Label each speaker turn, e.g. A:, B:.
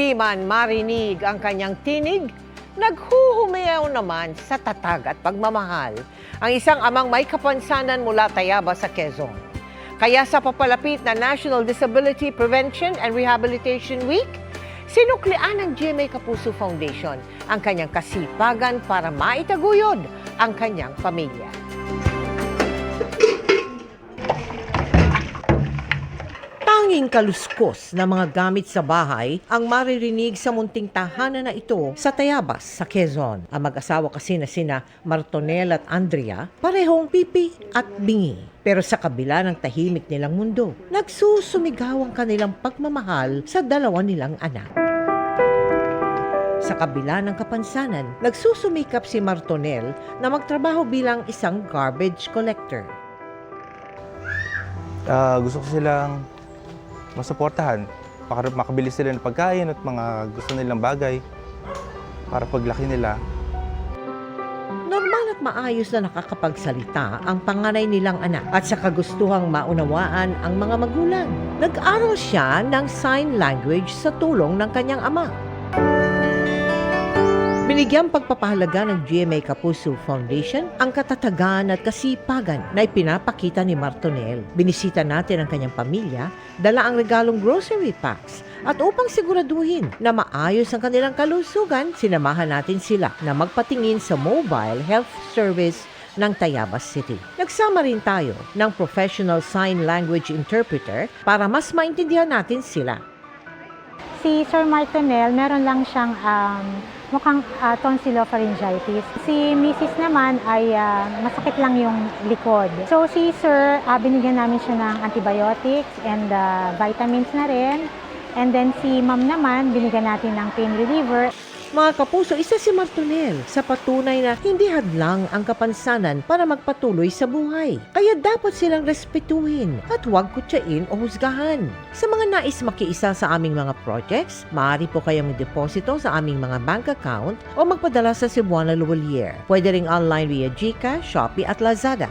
A: Hindi man marinig ang kanyang tinig, naghuhumayaw naman sa tatag at pagmamahal ang isang amang may kapansanan mula Tayabas sa Quezon. Kaya sa papalapit na National Disability Prevention and Rehabilitation Week, sinuklian ng GMA Kapuso Foundation ang kanyang kasipagan para maitaguyod ang kanyang pamilya. Tanging kaluskos na mga gamit sa bahay ang maririnig sa munting tahanan na ito sa Tayabas sa Quezon. Ang mag-asawa kasi na sina Martonel at Andrea, parehong pipi at bingi. Pero sa kabila ng tahimik nilang mundo, nagsusumigaw ang kanilang pagmamahal sa dalawa nilang anak. Sa kabila ng kapansanan, nagsusumikap si Martonel na magtrabaho bilang isang garbage collector.
B: Gusto ko silang masuportahan, makabili sila ng pagkain at mga gusto nilang bagay para paglaki nila.
A: Normal at maayos na nakakapagsalita ang panganay nilang anak at sa kagustuhang maunawaan ang mga magulang. Nag-aral siya ng sign language sa tulong ng kanyang ama. Binigyang pagpapahalaga ng GMA Kapuso Foundation ang katatagan at kasipagan na ipinapakita ni Martonel. Binisita natin ang kanyang pamilya, dala ang regalong grocery packs at upang siguraduhin na maayos ang kanilang kalusugan, sinamahan natin sila na magpatingin sa mobile health service ng Tayabas City. Nagsama rin tayo ng professional sign language interpreter para mas maintindihan natin sila.
C: Si Sir Martonel, meron lang siyang mukhang tonsillopharyngitis. Si Mrs. naman ay masakit lang yung likod. So si Sir, binigyan namin siya ng antibiotics and vitamins na rin. And then si Ma'am naman, binigyan natin ng pain reliever.
A: Mga kapuso, isa si Martonel sa patunay na hindi hadlang ang kapansanan para magpatuloy sa buhay. Kaya dapat silang respetuhin at huwag kutsain o husgahan. Sa mga nais makiisa sa aming mga projects, maaari po kayong mag-deposito sa aming mga bank account o magpadala sa Cebuana Luwalier. Pwede ring online via GCash, Shopee at Lazada.